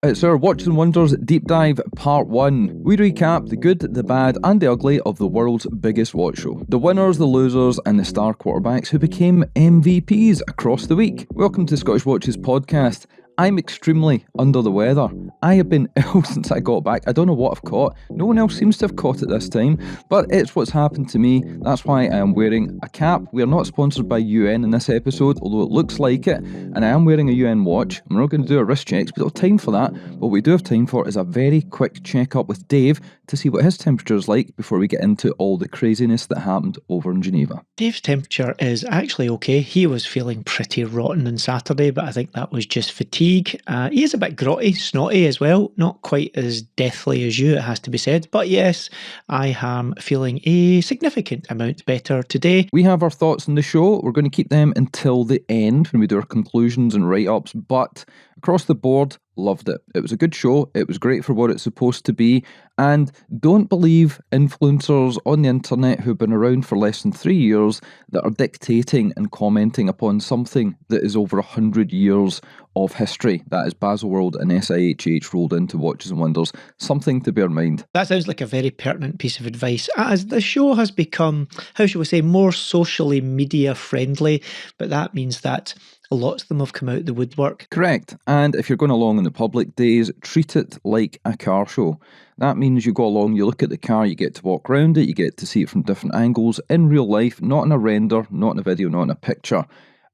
It's our Watches and Wonders Deep Dive Part 1. We recap the good, the bad and the ugly of the world's biggest watch show. The winners, the losers and the star quarterbacks who became MVPs across the week. Welcome to Scottish Watches Podcast. I'm extremely under the weather. I have been ill since I got back. I don't know what I've caught. No one else seems to have caught it this time, but it's what's happened to me. That's why I am wearing a cap. We are not sponsored by UN in this episode, although it looks like it, and I am wearing a UN watch. I'm not going to do a wrist checks, we don't have time for that. What we do have time for is a very quick check-up with Dave to see what his temperature is like before we get into all the craziness that happened over in Geneva. Dave's temperature is actually okay. He was feeling pretty rotten on Saturday, but I think that was just fatigue. He is a bit grotty, snotty as well, not quite as deathly as you, it has to be said. But yes, I am feeling a significant amount better today. We have our thoughts on the show. We're going to keep them until the end when we do our conclusions and write-ups, but across the board, loved it. It was a good show. It was great for what it's supposed to be. And don't believe influencers on the internet who've been around for less than 3 years that are dictating and commenting upon something that is over 100 years of history. That is Baselworld and SIHH rolled into Watches and Wonders. Something to bear in mind. That sounds like a very pertinent piece of advice. As the show has become, how shall we say, more socially media friendly, but that means that lots of them have come out the woodwork. Correct. And if you're going along on the public days, treat it like a car show. That means you go along, you look at the car, you get to walk around it, you get to see it from different angles in real life, not in a render, not in a video, not in a picture.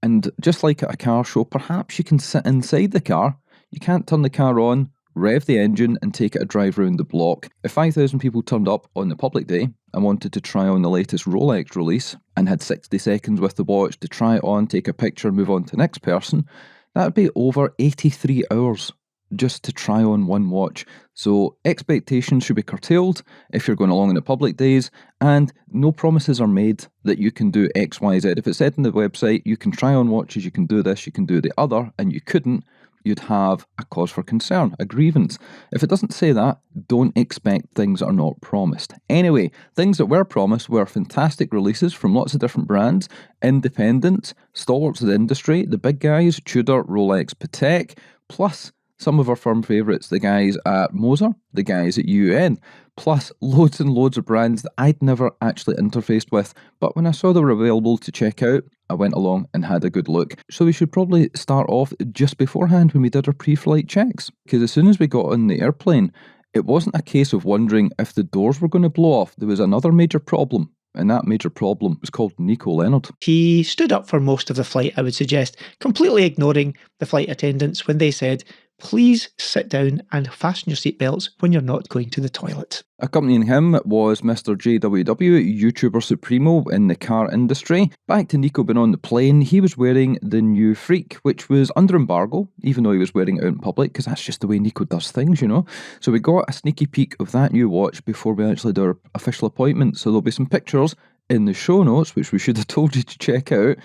And just like at a car show, perhaps you can sit inside the car. You can't turn the car on, rev the engine and take it a drive around the block. If 5,000 people turned up on the public day and wanted to try on the latest Rolex release and had 60 seconds with the watch to try it on, take a picture, move on to the next person, that would be over 83 hours just to try on one watch. So expectations should be curtailed if you're going along in the public days, and no promises are made that you can do X, Y, Z. If it said on the website, you can try on watches, you can do this, you can do the other, and you couldn't, you'd have a cause for concern, a grievance. If it doesn't say that, don't expect things that are not promised. Anyway, things that were promised were fantastic releases from lots of different brands, independents, stalwarts of the industry, the big guys, Tudor, Rolex, Patek, plus some of our firm favourites, the guys at Moser, the guys at UN, plus loads and loads of brands that I'd never actually interfaced with, but when I saw they were available to check out, I went along and had a good look. So we should probably start off just beforehand when we did our pre-flight checks, because as soon as we got on the airplane, it wasn't a case of wondering if the doors were going to blow off. There was another major problem. And that major problem was called Nico Leonard. He stood up for most of the flight, I would suggest, completely ignoring the flight attendants when they said, please sit down and fasten your seatbelts when you're not going to the toilet. Accompanying him was Mr. JWW, YouTuber Supremo in the car industry. Back to Nico being on the plane, he was wearing the new Freak, which was under embargo, even though he was wearing it out in public, because that's just the way Nico does things, you know. So we got a sneaky peek of that new watch before we actually did our official appointment. So there'll be some pictures in the show notes, which we should have told you to check out.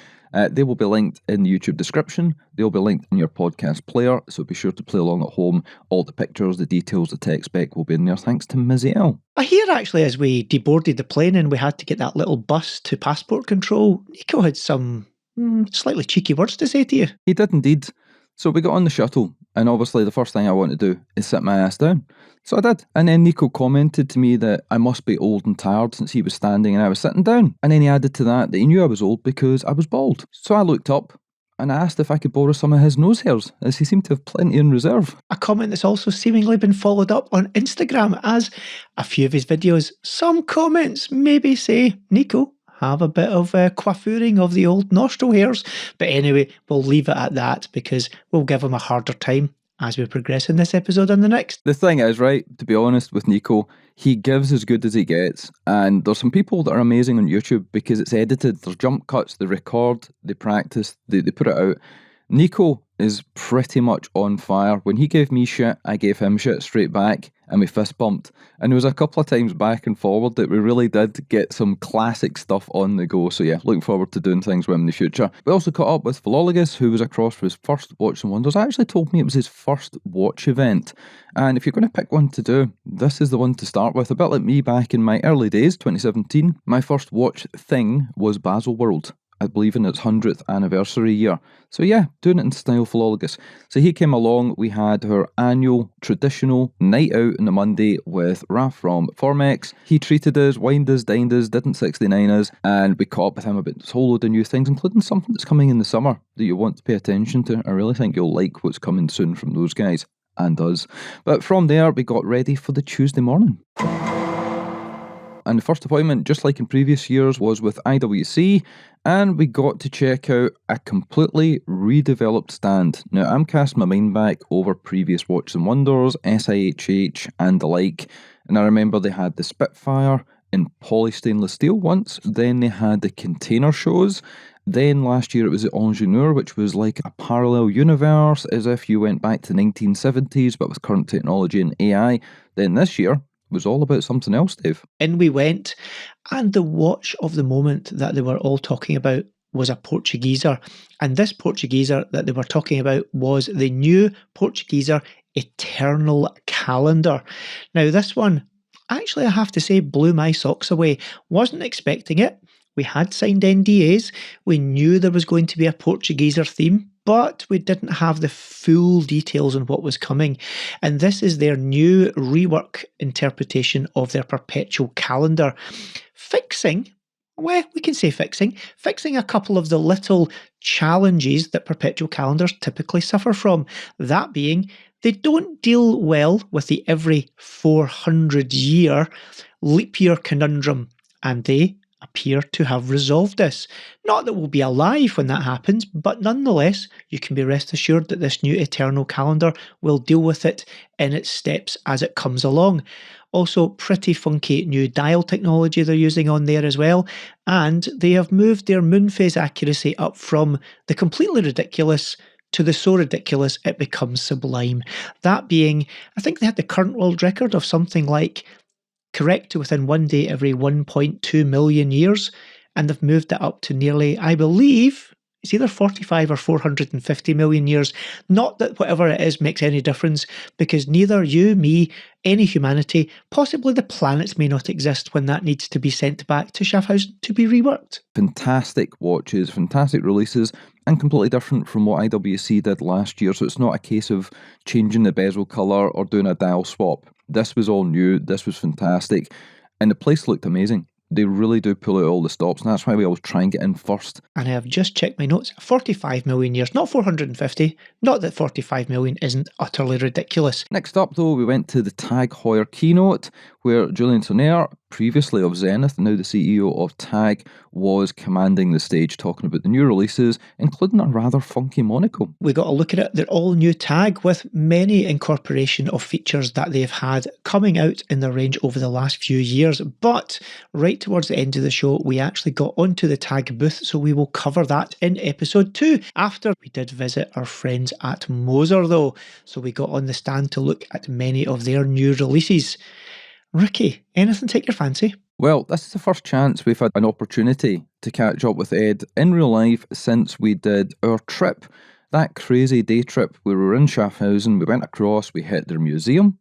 They will be linked in the YouTube description. They'll be linked in your podcast player, so be sure to play along at home. All the pictures, the details, the tech spec will be in there, thanks to Miziel. I hear actually as we deboarded the plane and we had to get that little bus to passport control, Nico had some slightly cheeky words to say to you. He did indeed. So we got on the shuttle, and obviously the first thing I want to do is sit my ass down. So I did. And then Nico commented to me that I must be old and tired since he was standing and I was sitting down. And then he added to that he knew I was old because I was bald. So I looked up and I asked if I could borrow some of his nose hairs, as he seemed to have plenty in reserve. A comment that's also seemingly been followed up on Instagram, as a few of his videos, some comments maybe say, Nico, have a bit of coiffouring of the old nostril hairs. But anyway, we'll leave it at that because we'll give him a harder time as we progress in this episode and the next. The thing is, right, to be honest with Nico, he gives as good as he gets. And there's some people that are amazing on YouTube because it's edited, there's jump cuts, they record, they practice, they put it out. Nico is pretty much on fire. When he gave me shit, I gave him shit straight back, and we fist bumped. And there was a couple of times back and forward that we really did get some classic stuff on the go. So yeah, looking forward to doing things with him in the future. We also caught up with Philologus, who was across for his first Watches and Wonders. Actually told me it was his first watch event. And if you're going to pick one to do, this is the one to start with. A bit like me back in my early days, 2017, my first watch thing was Baselworld. I believe in its 100th anniversary year. So yeah, doing it in style Philologus. So he came along, we had our annual traditional night out on the Monday with Raf from Formex. He treated us, wined us, dined us, didn't 69 us, and we caught up with him about a whole load of new things, including something that's coming in the summer that you want to pay attention to. I really think you'll like what's coming soon from those guys, and us. But from there, we got ready for the Tuesday morning. And the first appointment, just like in previous years, was with IWC, and we got to check out a completely redeveloped stand. Now, I'm casting my mind back over previous Watches and Wonders, SIHH, and the like, and I remember they had the Spitfire in poly stainless steel once, then they had the container shows, then last year it was the Ingenieur, which was like a parallel universe, as if you went back to the 1970s, but with current technology and AI. Then this year was all about something else, Dave. In we went, and the watch of the moment that they were all talking about was a Portugieser. And this Portugieser that they were talking about was the new Portugieser Eternal Calendar. Now, this one, actually, I have to say, blew my socks away. Wasn't expecting it. We had signed NDAs. We knew there was going to be a Portugieser theme, but we didn't have the full details on what was coming. And this is their new rework interpretation of their perpetual calendar. Fixing a couple of the little challenges that perpetual calendars typically suffer from. That being, they don't deal well with the every 400 year leap year conundrum, and they appear to have resolved this. Not that we'll be alive when that happens, but nonetheless, you can be rest assured that this new Eternal Calendar will deal with it in its steps as it comes along. Also, pretty funky new dial technology they're using on there as well, and they have moved their moon phase accuracy up from the completely ridiculous to the so ridiculous it becomes sublime. That being, I think they had the current world record of something like correct to within 1 day every 1.2 million years, and they've moved it up to nearly, I believe, it's either 45 or 450 million years. Not that whatever it is makes any difference, because neither you, me, any humanity, possibly the planets may not exist when that needs to be sent back to Schaffhausen to be reworked. Fantastic watches, fantastic releases, and completely different from what IWC did last year, so it's not a case of changing the bezel colour or doing a dial swap. This was all new, this was fantastic, and the place looked amazing. They really do pull out all the stops, and that's why we always try and get in first. And I have just checked my notes, 45 million years, not 450. Not that 45 million isn't utterly ridiculous. Next up though, we went to the TAG Heuer keynote, where Julian Tonnerre, previously of Zenith, now the CEO of TAG, was commanding the stage talking about the new releases, including a rather funky monocle. We got a look at it. They're all new TAG with many incorporation of features that they've had coming out in their range over the last few years. But right towards the end of the show, we actually got onto the TAG booth, so we will cover that in episode 2. After we did visit our friends at Moser though, so we got on the stand to look at many of their new releases. Ricky, anything take your fancy? Well, this is the first chance we've had an opportunity to catch up with Ed in real life since we did our trip. That crazy day trip where we were in Schaffhausen, we went across, we hit their museum,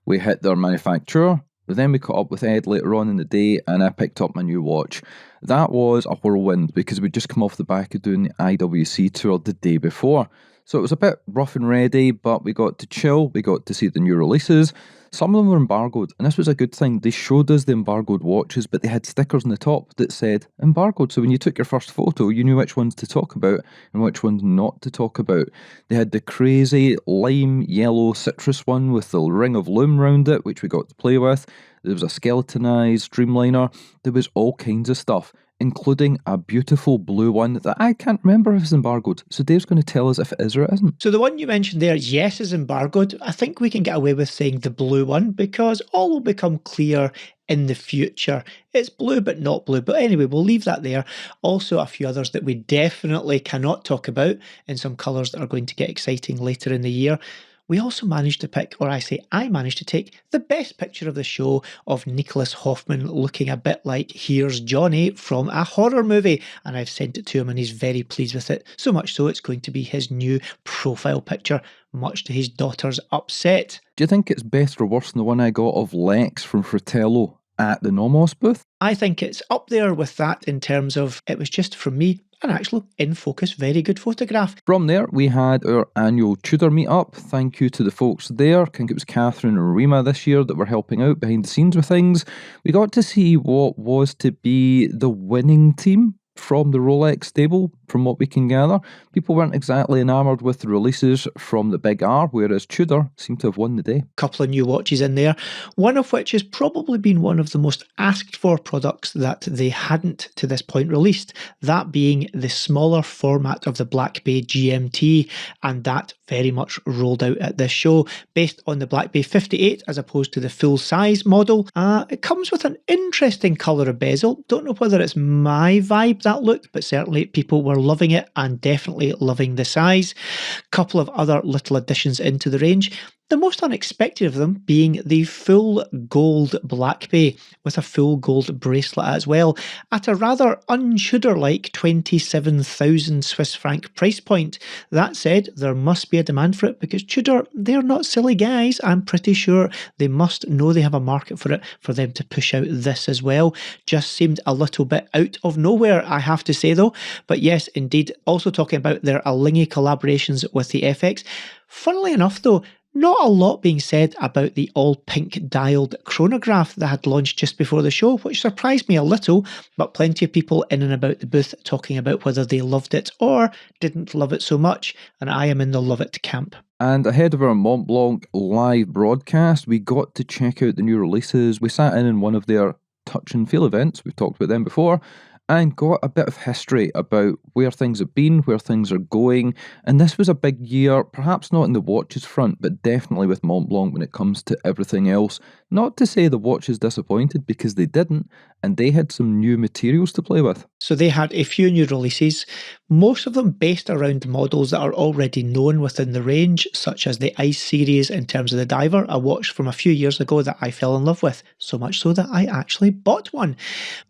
we hit their manufacturer, then we caught up with Ed later on in the day and I picked up my new watch. That was a whirlwind because we'd just come off the back of doing the IWC tour the day before. So it was a bit rough and ready, but we got to chill, we got to see the new releases. Some of them were embargoed, and this was a good thing. They showed us the embargoed watches, but they had stickers on the top that said embargoed. So when you took your first photo, you knew which ones to talk about and which ones not to talk about. They had the crazy lime yellow citrus one with the ring of lume round it, which we got to play with. There was a skeletonized streamliner. There was all kinds of stuff, including a beautiful blue one that I can't remember if it's embargoed. So Dave's going to tell us if it is or it isn't. So the one you mentioned there, yes, is embargoed. I think we can get away with saying the blue one because all will become clear in the future. It's blue but not blue. But anyway, we'll leave that there. Also a few others that we definitely cannot talk about in some colours that are going to get exciting later in the year. We also managed to pick, or I managed to take the best picture of the show of Nicholas Hoffman looking a bit like Here's Johnny from a horror movie, and I've sent it to him and he's very pleased with it, so much so it's going to be his new profile picture, much to his daughter's upset. Do you think it's best or worse than the one I got of Lex from Fratello at the Nomos booth? I think it's up there with that in terms of it was just, for me, an actual in-focus, very good photograph. From there, we had our annual Tudor meetup. Thank you to the folks there. I think it was Catherine and Rima this year that were helping out behind the scenes with things. We got to see what was to be the winning team from the Rolex stable, from what we can gather. People weren't exactly enamoured with the releases from the Big R, whereas Tudor seemed to have won the day. Couple of new watches in there, one of which has probably been one of the most asked for products that they hadn't to this point released, that being the smaller format of the Black Bay GMT, and that very much rolled out at this show, based on the Black Bay 58 as opposed to the full size model. It comes with an interesting colour of bezel. Don't know whether it's my vibe that looked, but certainly people were loving it and definitely loving the size. Couple of other little additions into the range. The most unexpected of them being the full gold Black Bay with a full gold bracelet as well, at a rather un-Tudor-like 27,000 Swiss franc price point. That said, there must be a demand for it because Tudor, they're not silly guys. I'm pretty sure they must know they have a market for it for them to push out this as well. Just seemed a little bit out of nowhere, I have to say though. But yes, indeed, also talking about their Alinghi collaborations with the FX. Funnily enough though, not a lot being said about the all-pink dialed chronograph that had launched just before the show, which surprised me a little, but plenty of people in and about the booth talking about whether they loved it or didn't love it so much, and I am in the love it camp. And ahead of our Montblanc live broadcast, we got to check out the new releases. We sat in one of their touch and feel events, we've talked about them before, and got a bit of history about where things have been, where things are going. And this was a big year, perhaps not in the watches front, but definitely with Montblanc when it comes to everything else. Not to say the watches disappointed, because they didn't, and they had some new materials to play with. So they had a few new releases, most of them based around models that are already known within the range, such as the Ice series in terms of the Diver, a watch from a few years ago that I fell in love with, so much so that I actually bought one.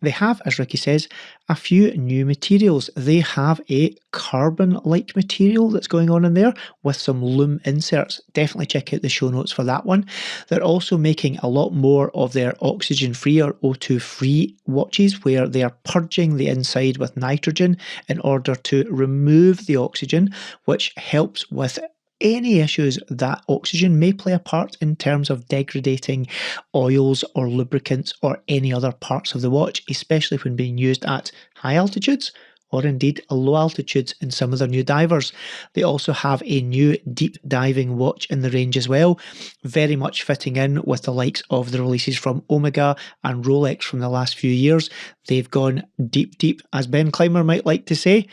They have, as Ricky says, a few new materials. They have a carbon-like material that's going on in there with some loom inserts. Definitely check out the show notes for that one. They're also making a lot more of their oxygen-free or O2-free watches, where they are purging the inside with nitrogen in order to remove the oxygen, which helps with any issues that oxygen may play a part in terms of degrading oils or lubricants or any other parts of the watch, especially when being used at high altitudes or indeed low altitudes in some of their new divers. They also have a new deep diving watch in the range as well, very much fitting in with the likes of the releases from Omega and Rolex from the last few years. They've gone deep, as Ben Clymer might like to say.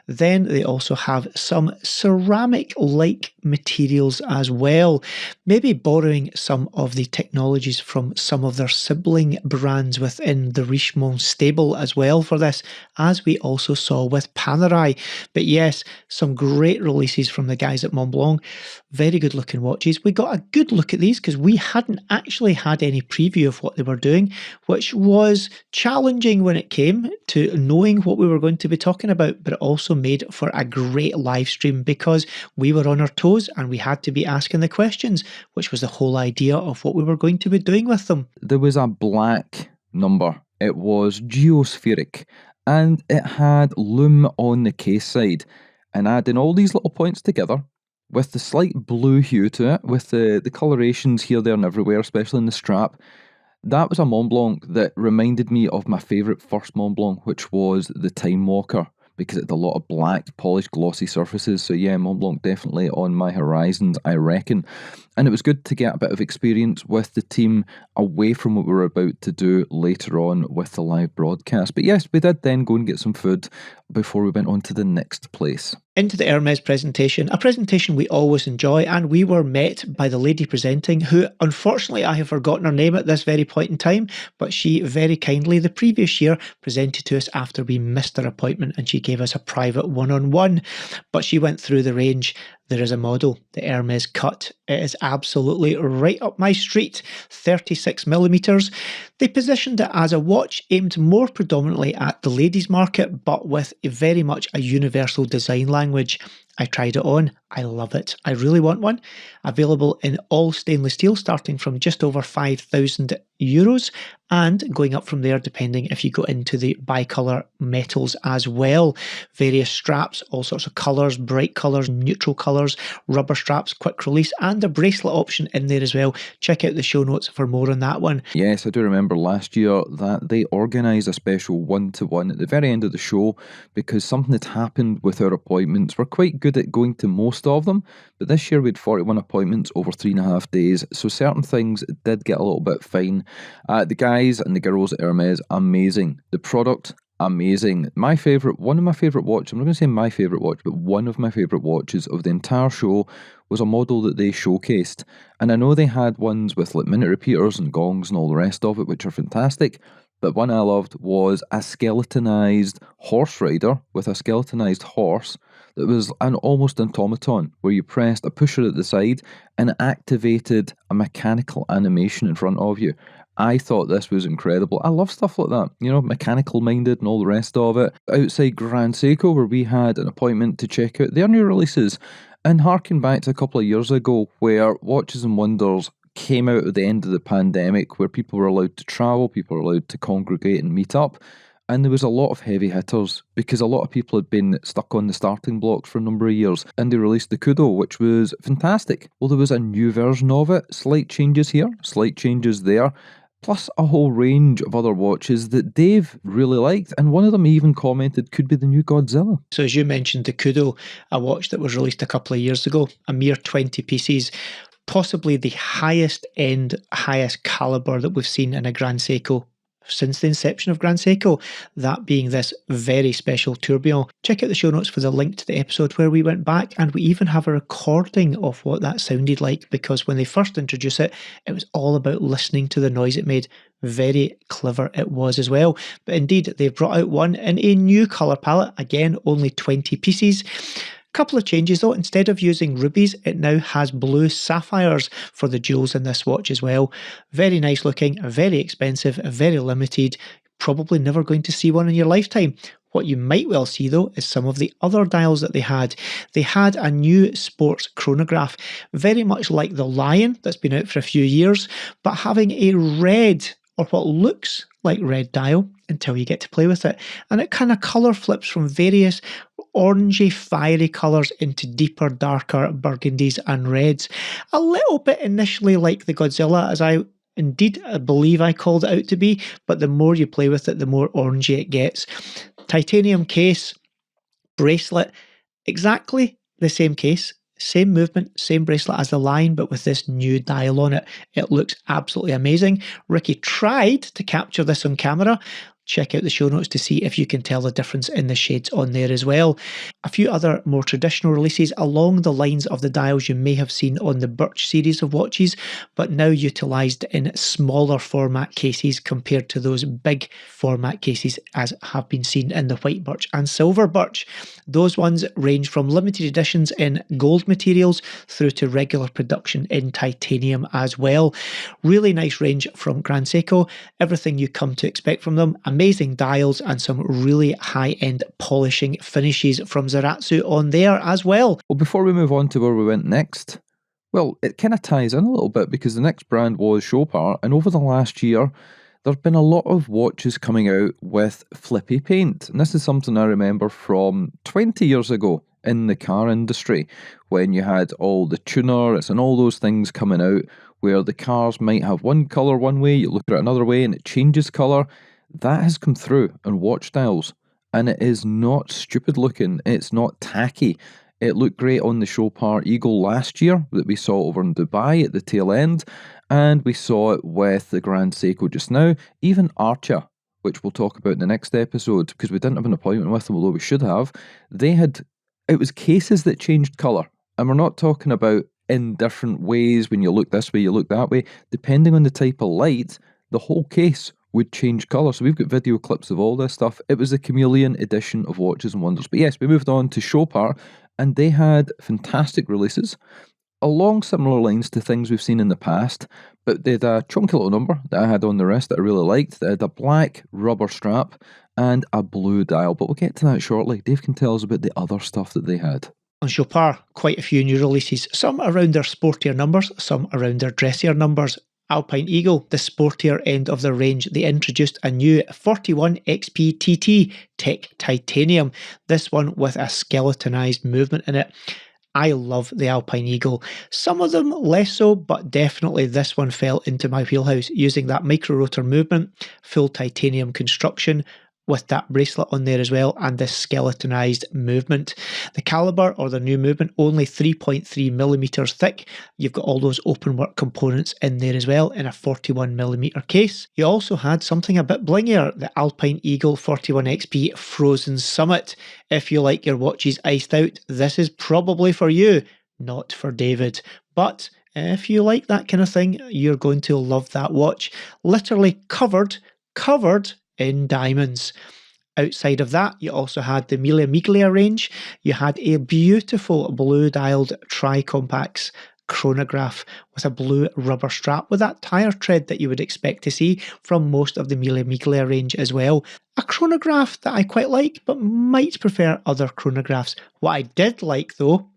Then they also have some ceramic-like materials as well, maybe borrowing some of the technologies from some of their sibling brands within the Richemont stable as well for this, as we also saw with Panerai. But yes, some great releases from the guys at Montblanc. Very good looking watches. We got a good look at these because we hadn't actually had any preview of what they were doing, which was challenging when it came to knowing what we were going to be talking about, but it also made for a great live stream because we were on our toes and we had to be asking the questions, which was the whole idea of what we were going to be doing with them. There was a black number. It was geospheric, and it had loom on the case side. And adding all these little points together, with the slight blue hue to it, with the colorations here, there and everywhere, especially in the strap, that was a Montblanc that reminded me of my favourite first Montblanc, which was the Time Walker, because it had a lot of black, polished, glossy surfaces. So yeah, Montblanc definitely on my horizons, I reckon. And it was good to get a bit of experience with the team away from what we were about to do later on with the live broadcast. But yes, we did then go and get some food before we went on to the next place. Into the Hermes presentation, a presentation we always enjoy, and we were met by the lady presenting, who unfortunately I have forgotten her name at this very point in time, but she very kindly the previous year presented to us after we missed her appointment, and she gave us a private one-on-one. But she went through the range. There is a model, the Hermes Cut. It is absolutely right up my street, 36mm. They positioned it as a watch aimed more predominantly at the ladies' market, but with very much a universal design language. I tried it on. I love it. I really want one. Available in all stainless steel, starting from just over €5,000 and going up from there depending if you go into the bicolour metals as well. Various straps, all sorts of colours, bright colours, neutral colours, rubber straps, quick release, and a bracelet option in there as well. Check out the show notes for more on that one. Yes, I do remember last year that they organised a special one-to-one at the very end of the show because something had happened with our appointments. We're quite good at going to most of them, but this year we had 41 appointments over 3.5 days, so certain things did get a little bit fine. The guys and the girls at Hermes, amazing. The product, amazing. One of my favourite watches, I'm not going to say my favourite watch, but one of my favourite watches of the entire show was a model that they showcased. And I know they had ones with like minute repeaters and gongs and all the rest of it, which are fantastic. But one I loved was a skeletonized horse rider with a skeletonized horse that was an almost automaton, where you pressed a pusher at the side and it activated a mechanical animation in front of you. I thought this was incredible. I love stuff like that, mechanical minded and all the rest of it. Outside Grand Seiko, where we had an appointment to check out their new releases, and harken back to a couple of years ago where Watches and Wonders came out at the end of the pandemic, where people were allowed to travel, people were allowed to congregate and meet up. And there was a lot of heavy hitters because a lot of people had been stuck on the starting blocks for a number of years, and they released the Tudor, which was fantastic. Well, there was a new version of it, slight changes here, slight changes there, plus a whole range of other watches that Dave really liked, and one of them even commented could be the new Godzilla. So as you mentioned, the Kudo, a watch that was released a couple of years ago, a mere 20 pieces, possibly the highest end, highest caliber that we've seen in a Grand Seiko since the inception of Grand Seiko, that being this very special tourbillon. Check out the show notes for the link to the episode where we went back, and we even have a recording of what that sounded like, because when they first introduced it, it was all about listening to the noise it made. Very clever it was as well. But indeed, they've brought out one in a new colour palette, again, only 20 pieces. Couple of changes though, instead of using rubies, it now has blue sapphires for the jewels in this watch as well. Very nice looking, very expensive, very limited, probably never going to see one in your lifetime. What you might well see though is some of the other dials that they had. They had a new sports chronograph, very much like the Lion that's been out for a few years, but having a red, or what looks like red dial until you get to play with it. And it kind of colour flips from various orangey, fiery colours into deeper, darker burgundies and reds. A little bit initially like the Godzilla, as I believe I called it out to be, but the more you play with it, the more orangey it gets. Titanium case, bracelet, exactly the same case. Same movement, same bracelet as the Lion, but with this new dial on it. It looks absolutely amazing. Ricky tried to capture this on camera. Check out the show notes to see if you can tell the difference in the shades on there as well. A few other more traditional releases along the lines of the dials you may have seen on the Birch series of watches, but now utilised in smaller format cases compared to those big format cases as have been seen in the white birch and silver birch. Those ones range from limited editions in gold materials through to regular production in titanium as well. Really nice range from Grand Seiko. Everything you come to expect from them. Amazing dials and some really high-end polishing finishes from Zaratsu on there as well. Well, before we move on to where we went next, well, it kind of ties in a little bit because the next brand was Chopard, and over the last year, there have been a lot of watches coming out with flippy paint. And this is something I remember from 20 years ago in the car industry, when you had all the tuners and all those things coming out, where the cars might have one colour one way, you look at it another way, and it changes colour. That has come through on watch dials, and it is not stupid looking, it's not tacky. It looked great on the Chopard Eagle last year that we saw over in Dubai at the tail end, and we saw it with the Grand Seiko just now. Even Archer, which we'll talk about in the next episode, because we didn't have an appointment with them, although we should have, it was cases that changed colour, and we're not talking about in different ways when you look this way, you look that way. Depending on the type of light, the whole case would change colour. So we've got video clips of all this stuff. It was the chameleon edition of Watches and Wonders. But yes, we moved on to Chopard, and they had fantastic releases along similar lines to things we've seen in the past, but they had a chunky little number that I had on the wrist that I really liked. They had a black rubber strap and a blue dial, but we'll get to that shortly. Dave can tell us about the other stuff that they had. On Chopard, quite a few new releases, some around their sportier numbers, some around their dressier numbers. Alpine Eagle, the sportier end of the range, they introduced a new 41 XP Tech Titanium, this one with a skeletonized movement in it. I love the Alpine Eagle. Some of them less so, but definitely this one fell into my wheelhouse, using that micro rotor movement, full titanium construction, with that bracelet on there as well, and this skeletonized movement. The caliber, or the new movement, only 3.3 millimeters thick. You've got all those open work components in there as well, in a 41 millimeter case. You also had something a bit blingier, the Alpine Eagle 41 XP Frozen Summit. If you like your watches iced out, this is probably for you, not for David. But if you like that kind of thing, you're going to love that watch. Literally covered in diamonds. Outside of that, you also had the Mille Miglia range. You had a beautiful blue-dialed tri-compax chronograph with a blue rubber strap with that tire tread that you would expect to see from most of the Mille Miglia range as well. A chronograph that I quite like, but might prefer other chronographs. What I did like, though,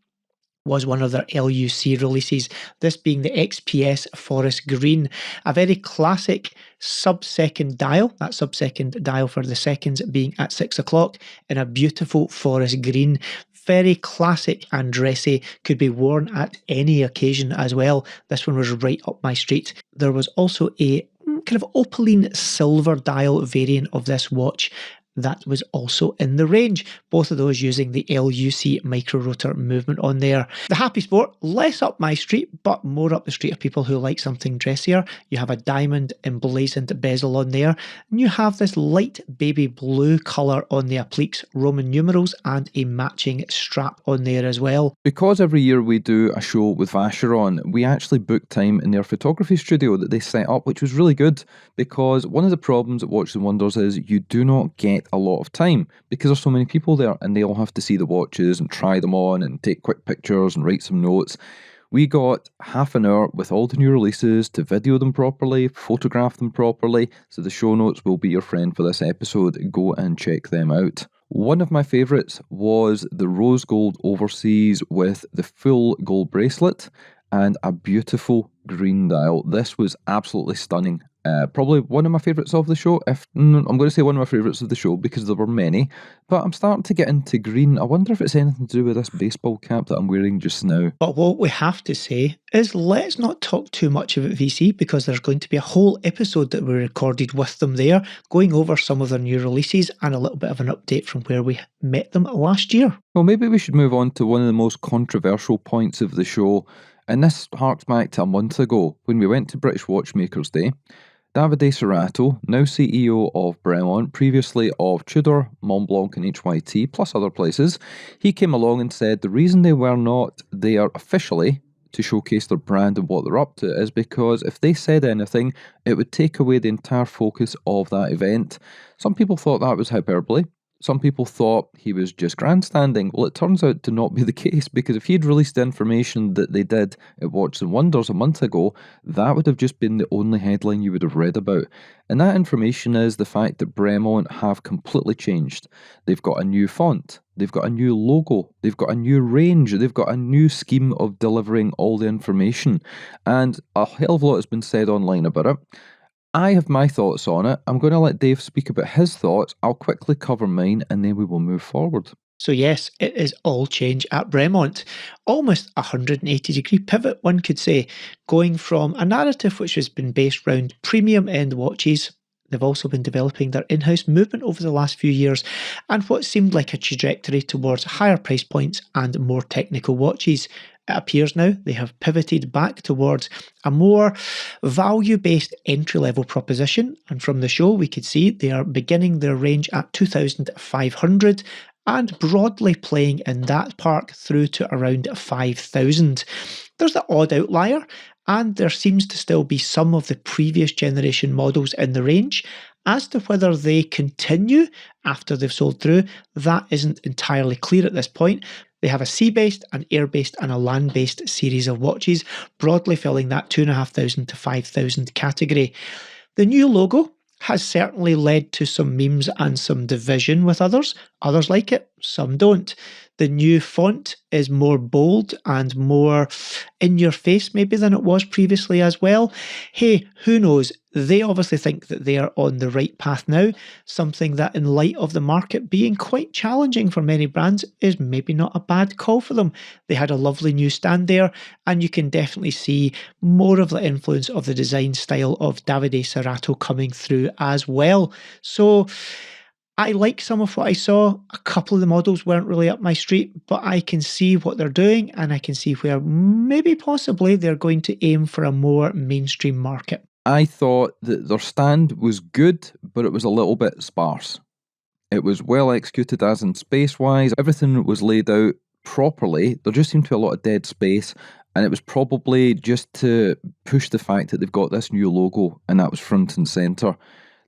was one of their LUC releases, this being the XPS Forest Green, a very classic sub-second dial, that sub-second dial for the seconds being at 6 o'clock, in a beautiful forest green. Very classic and dressy, could be worn at any occasion as well. This one was right up my street. There was also a kind of opaline silver dial variant of this watch that was also in the range, both of those using the LUC micro rotor movement on there. The Happy Sport, less up my street, but more up the street of people who like something dressier. You have a diamond emblazoned bezel on there, and you have this light baby blue colour on the appliques, Roman numerals, and a matching strap on there as well. Because every year we do a show with Vacheron, we actually booked time in their photography studio that they set up, which was really good, because one of the problems at Watches and Wonders is you do not get a lot of time because there's so many people there and they all have to see the watches and try them on and take quick pictures and write some notes. We got half an hour with all the new releases to video them properly, photograph them properly, so the show notes will be your friend for this episode. Go and check them out. One of my favourites was the rose gold overseas with the full gold bracelet and a beautiful green dial. This was absolutely stunning. Probably one of my favourites of the show. I'm going to say one of my favourites of the show because there were many, but I'm starting to get into green. I wonder if it's anything to do with this baseball cap that I'm wearing just now. But what we have to say is let's not talk too much about VC, because there's going to be a whole episode that we recorded with them there, going over some of their new releases and a little bit of an update from where we met them last year. Well, maybe we should move on to one of the most controversial points of the show, and this harks back to a month ago when we went to British Watchmakers Day. Davide Serrato, now CEO of Bremont, previously of Tudor, Montblanc and HYT, plus other places, he came along and said the reason they were not there officially to showcase their brand and what they're up to is because if they said anything, it would take away the entire focus of that event. Some people thought that was hyperbole. Some people thought he was just grandstanding. Well, it turns out to not be the case, because if he'd released the information that they did at Watches and Wonders a month ago, that would have just been the only headline you would have read about. And that information is the fact that Bremont have completely changed. They've got a new font, they've got a new logo, they've got a new range, they've got a new scheme of delivering all the information. And a hell of a lot has been said online about it. I have my thoughts on it. I'm going to let Dave speak about his thoughts. I'll quickly cover mine and then we will move forward. So yes, it is all change at Bremont. Almost a 180-degree pivot, one could say, going from a narrative which has been based around premium end watches. They've also been developing their in-house movement over the last few years, and what seemed like a trajectory towards higher price points and more technical watches. It appears now they have pivoted back towards a more value-based entry-level proposition, and from the show we could see they are beginning their range at 2,500 and broadly playing in that park through to around 5,000. There's the odd outlier, and there seems to still be some of the previous generation models in the range. As to whether they continue after they've sold through, that isn't entirely clear at this point. They have a sea-based, an air-based and a land-based series of watches, broadly filling that 2,500 to 5,000 category. The new logo has certainly led to some memes and some division with others. Others like it, some don't. The new font is more bold and more in your face maybe than it was previously as well. Hey, who knows? They obviously think that they are on the right path now, something that in light of the market being quite challenging for many brands is maybe not a bad call for them. They had a lovely new stand there, and you can definitely see more of the influence of the design style of Davide Serrato coming through as well. So I like some of what I saw. A couple of the models weren't really up my street, but I can see what they're doing, and I can see where maybe possibly they're going to aim for a more mainstream market. I thought that their stand was good, but it was a little bit sparse. It was well executed as in space-wise. Everything was laid out properly. There just seemed to be a lot of dead space, and it was probably just to push the fact that they've got this new logo, and that was front and centre.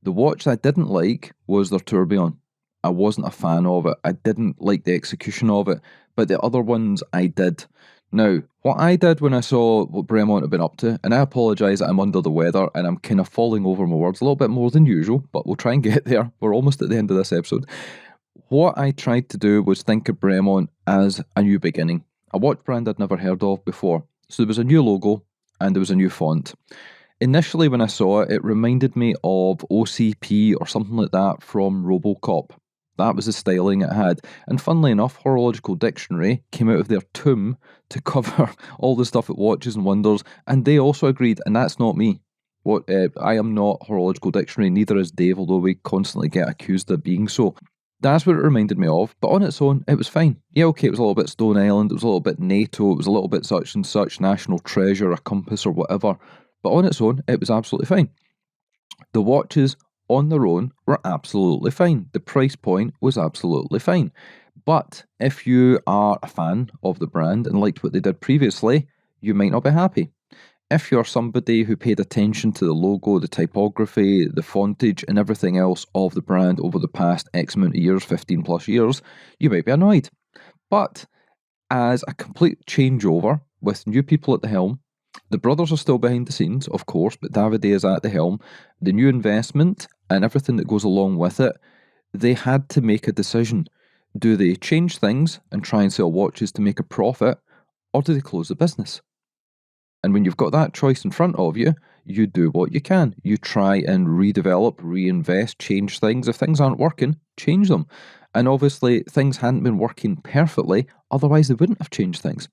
The watch I didn't like was their tourbillon. I wasn't a fan of it. I didn't like the execution of it, but the other ones I did. Now, what I did when I saw what Bremont had been up to, and I apologise that I'm under the weather and I'm kind of falling over my words a little bit more than usual, but we'll try and get there. We're almost at the end of this episode. What I tried to do was think of Bremont as a new beginning, a watch brand I'd never heard of before. So there was a new logo and there was a new font. Initially when I saw it, it reminded me of OCP or something like that from RoboCop. That was the styling it had. And funnily enough, Horological Dictionary came out of their tomb to cover all the stuff at Watches and Wonders, and they also agreed, and that's not me. I am not Horological Dictionary, neither is Dave, although we constantly get accused of being so. That's what it reminded me of, but on its own, it was fine. Yeah, okay, it was a little bit Stone Island, it was a little bit NATO, it was a little bit such and such, National Treasure, a compass or whatever, but on its own, it was absolutely fine. The watches on their own were absolutely fine. The price point was absolutely fine. But if you are a fan of the brand and liked what they did previously, you might not be happy. If you're somebody who paid attention to the logo, the typography, the fontage and everything else of the brand over the past X amount of years, 15 plus years, you might be annoyed. But as a complete changeover with new people at the helm, the brothers are still behind the scenes, of course, but Davide is at the helm. The new investment and everything that goes along with it, they had to make a decision. Do they change things and try and sell watches to make a profit, or do they close the business? And when you've got that choice in front of you, you do what you can. You try and redevelop, reinvest, change things. If things aren't working, change them. And obviously, things hadn't been working perfectly, otherwise they wouldn't have changed things.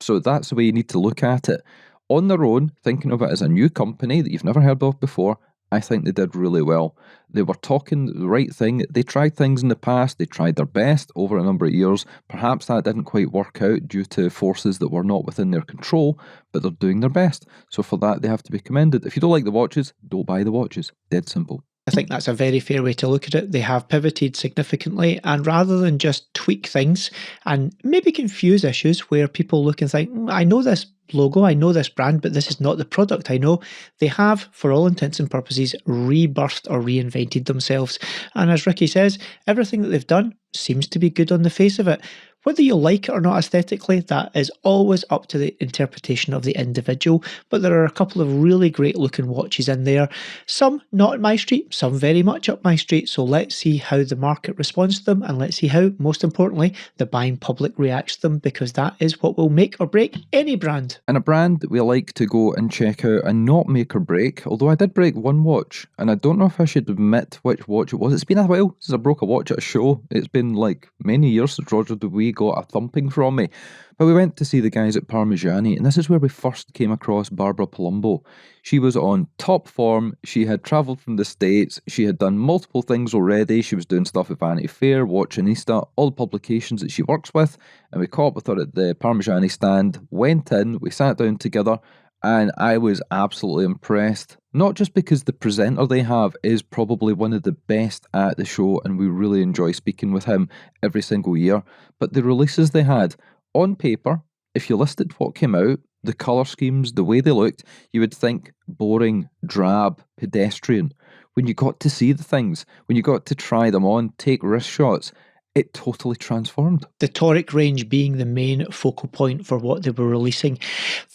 So that's the way you need to look at it. On their own, thinking of it as a new company that you've never heard of before, I think they did really well. They were talking the right thing. They tried things in the past. They tried their best over a number of years. Perhaps that didn't quite work out due to forces that were not within their control, but they're doing their best. So for that, they have to be commended. If you don't like the watches, don't buy the watches. Dead simple. I think that's a very fair way to look at it. They have pivoted significantly, and rather than just tweak things and maybe confuse issues where people look and think, I know this logo, I know this brand, but this is not the product I know, they have, for all intents and purposes, rebirthed or reinvented themselves. And as Ricky says, everything that they've done seems to be good on the face of it. Whether you like it or not aesthetically, that is always up to the interpretation of the individual, but there are a couple of really great looking watches in there. Some not in my street, some very much up my street, so let's see how the market responds to them, and let's see how, most importantly, the buying public reacts to them, because that is what will make or break any brand. And a brand that we like to go and check out and not make or break, although I did break one watch, and I don't know if I should admit which watch it was. It's been a while since I broke a watch at a show. It's been like many years since Roger Dewey got a thumping from me. But we went to see the guys at Parmigiani, and this is where we first came across Barbara Palumbo. She was on top form. She had travelled from the States. She had done multiple things already. She was doing stuff at Vanity Fair, Watchinista, all the publications that she works with. And we caught up with her at the Parmigiani stand, went in, we sat down together, and I was absolutely impressed. Not just because the presenter they have is probably one of the best at the show, and we really enjoy speaking with him every single year, but the releases they had. On paper, if you listed what came out, the colour schemes, the way they looked, you would think boring, drab, pedestrian. When you got to see the things, when you got to try them on, take wrist shots, it totally transformed. The toric range being the main focal point for what they were releasing.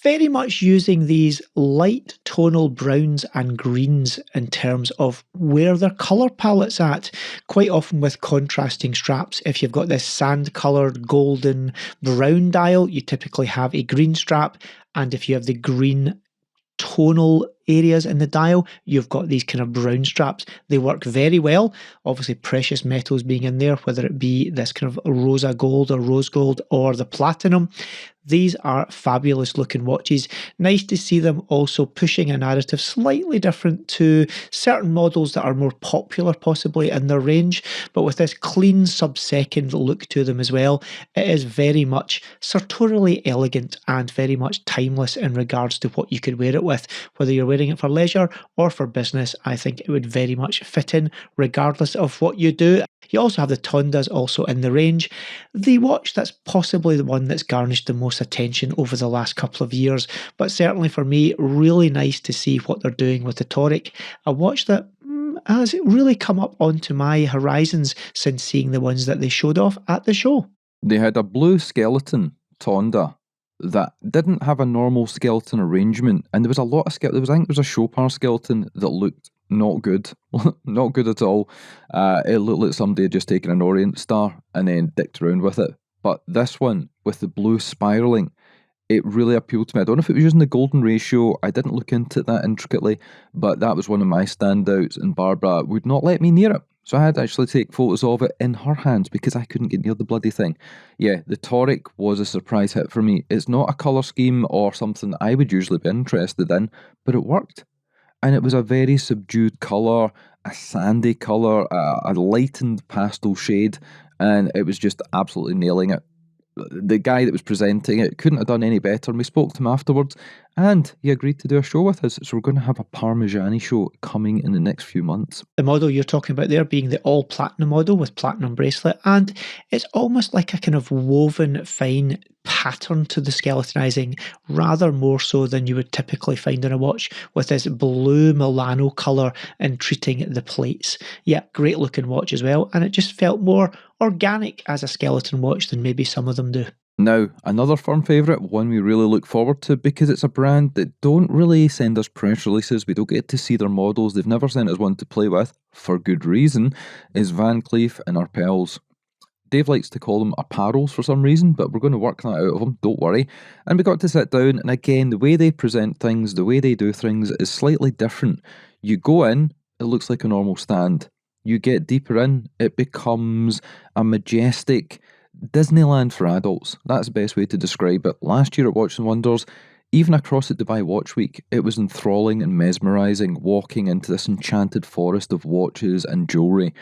Very much using these light tonal browns and greens in terms of where their colour palette's at, quite often with contrasting straps. If you've got this sand-coloured golden brown dial, you typically have a green strap, and if you have the green tonal areas in the dial, you've got these kind of brown straps. They work very well. Obviously, precious metals being in there, whether it be this kind of rosa gold or rose gold or the platinum. These are fabulous looking watches. Nice to see them also pushing a narrative slightly different to certain models that are more popular possibly in their range, but with this clean sub-second look to them as well. It is very much sartorially elegant and very much timeless in regards to what you could wear it with. Whether you're wearing it for leisure or for business, I think it would very much fit in regardless of what you do. You also have the Tondas also in the range. The watch that's possibly the one that's garnished the most attention over the last couple of years, but certainly for me, really nice to see what they're doing with the Toric. A watch that has really come up onto my horizons since seeing the ones that they showed off at the show. They had a blue skeleton Tonda that didn't have a normal skeleton arrangement, and there was a lot of I think there was a Chopard skeleton that looked not good, not good at all. It looked like somebody had just taken an Orient Star and then dicked around with it. But this one, with the blue spiralling, it really appealed to me. I don't know if it was using the golden ratio. I didn't look into it that intricately, but that was one of my standouts, and Barbara would not let me near it. So I had to actually take photos of it in her hands because I couldn't get near the bloody thing. Yeah, the Toric was a surprise hit for me. It's not a colour scheme or something that I would usually be interested in, but it worked. And it was a very subdued colour, a sandy colour, a lightened pastel shade, and it was just absolutely nailing it. The guy that was presenting it couldn't have done any better, and we spoke to him afterwards, and he agreed to do a show with us, so we're going to have a Parmigiani show coming in the next few months. The model you're talking about there being the all-platinum model with platinum bracelet, and it's almost like a kind of woven fine pattern to the skeletonizing, rather more so than you would typically find in a watch, with this blue Milano colour entreating the plates. Yeah, great looking watch as well, and it just felt more organic as a skeleton watch than maybe some of them do. Now, another firm favourite, one we really look forward to because it's a brand that don't really send us press releases, we don't get to see their models, they've never sent us one to play with, for good reason, is Van Cleef and Arpels. Dave likes to call them apparels for some reason, but we're going to work that out of them, don't worry. And we got to sit down, and again, the way they present things, the way they do things is slightly different. You go in, it looks like a normal stand. You get deeper in, it becomes a majestic Disneyland for adults. That's the best way to describe it. Last year at Watches and Wonders, even across at Dubai Watch Week, it was enthralling and mesmerising walking into this enchanted forest of watches and jewellery.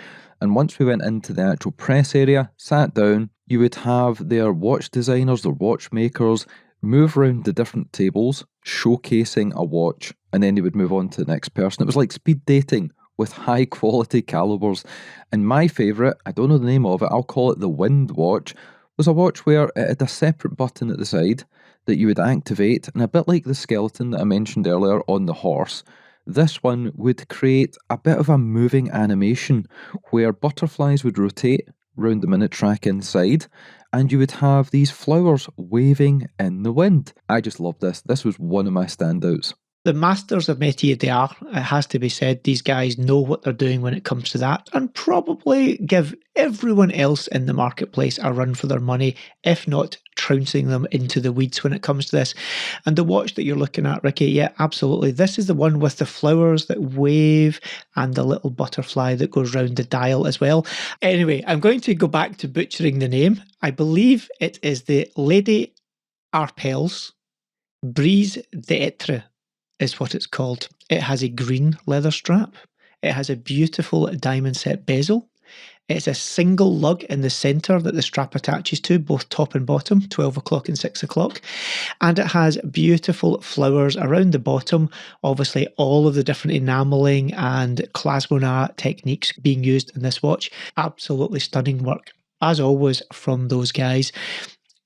And once we went into the actual press area, sat down, you would have their watch designers, their watchmakers, move around the different tables, showcasing a watch, and then they would move on to the next person. It was like speed dating with high quality calibers. And my favourite, I don't know the name of it, I'll call it the Wind watch, was a watch where it had a separate button at the side that you would activate, and a bit like the skeleton that I mentioned earlier on the horse, this one would create a bit of a moving animation where butterflies would rotate round the minute track inside, and you would have these flowers waving in the wind. I just love this. This was one of my standouts. The masters of métier d'art, it has to be said, these guys know what they're doing when it comes to that, and probably give everyone else in the marketplace a run for their money, if not trouncing them into the weeds when it comes to this. And the watch that you're looking at, Ricky, yeah, absolutely. This is the one with the flowers that wave and the little butterfly that goes round the dial as well. Anyway, I'm going to go back to butchering the name. I believe it is the Lady Arpels Brise d'Etre is what it's called. It has a green leather strap. It has a beautiful diamond set bezel. It's a single lug in the centre that the strap attaches to, both top and bottom, 12 o'clock and 6 o'clock. And it has beautiful flowers around the bottom. Obviously, all of the different enamelling and Clasmonat techniques being used in this watch. Absolutely stunning work, as always, from those guys.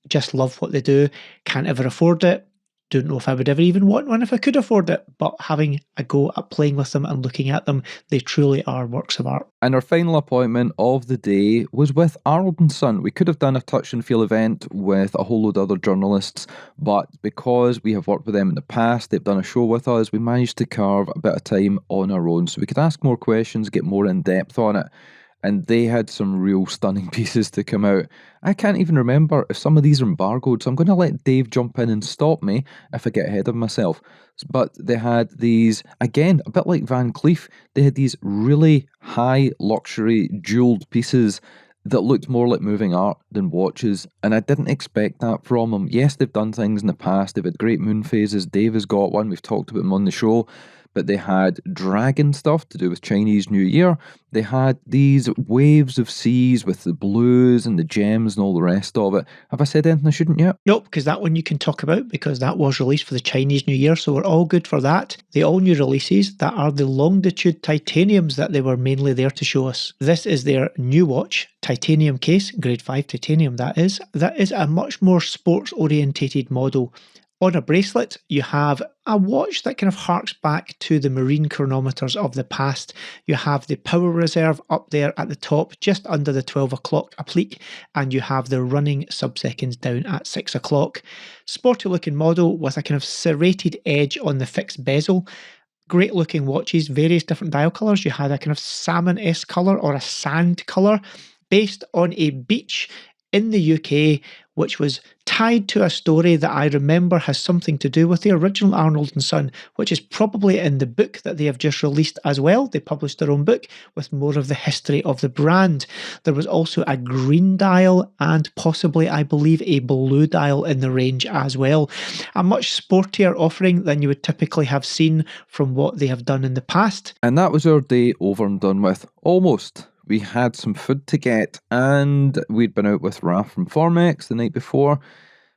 Just love what they do. Can't ever afford it. Don't know if I would ever even want one if I could afford it, but having a go at playing with them and looking at them, they truly are works of art. And our final appointment of the day was with Arnold Son. We could have done a touch and feel event with a whole load of other journalists, but because we have worked with them in the past, they've done a show with us, we managed to carve a bit of time on our own so we could ask more questions, get more in depth on it. And they had some real stunning pieces to come out. I can't even remember if some of these are embargoed, so I'm going to let Dave jump in and stop me if I get ahead of myself. But they had these, again, a bit like Van Cleef, they had these really high luxury jewelled pieces that looked more like moving art than watches, and I didn't expect that from them. Yes, they've done things in the past, they've had great moon phases, Dave has got one, we've talked about them on the show, but they had dragon stuff to do with Chinese New Year. They had these waves of seas with the blues and the gems and all the rest of it. Have I said anything I shouldn't yet? Nope, because that one you can talk about because that was released for the Chinese New Year, so we're all good for that. The all new releases, that are the longitude titaniums that they were mainly there to show us. This is their new watch, titanium case, grade 5 titanium that is. That is a much more sports orientated model. On a bracelet, you have a watch that kind of harks back to the marine chronometers of the past. You have the power reserve up there at the top, just under the 12 o'clock applique, and you have the running sub-seconds down at 6 o'clock. Sporty looking model with a kind of serrated edge on the fixed bezel. Great looking watches, various different dial colours. You had a kind of salmon-esque colour or a sand colour based on a beach in the UK, which was tied to a story that I remember has something to do with the original Arnold Son, which is probably in the book that they have just released as well. They published their own book with more of the history of the brand. There was also a green dial and possibly, I believe, a blue dial in the range as well. A much sportier offering than you would typically have seen from what they have done in the past. And that was our day over and done with. Almost. We had some food to get, and we'd been out with Raf from Formex the night before.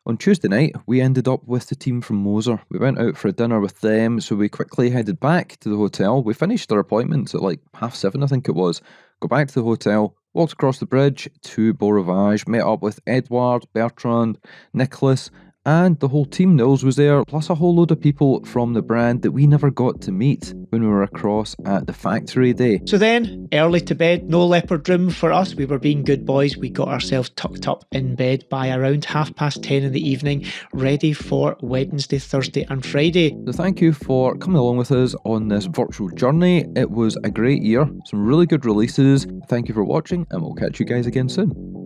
On Tuesday night, we ended up with the team from Moser. We went out for a dinner with them, so we quickly headed back to the hotel. We finished our appointments at like 7:30, I think it was. Go back to the hotel, walked across the bridge to Beau Rivage, met up with Edward, Bertrand, Nicholas, and the whole team. Nils was there, plus a whole load of people from the brand that we never got to meet when we were across at the factory day. So then, early to bed, no leopard room for us. We were being good boys. We got ourselves tucked up in bed by around 10:30 in the evening, ready for Wednesday, Thursday and Friday. So thank you for coming along with us on this virtual journey. It was a great year, some really good releases. Thank you for watching, and we'll catch you guys again soon.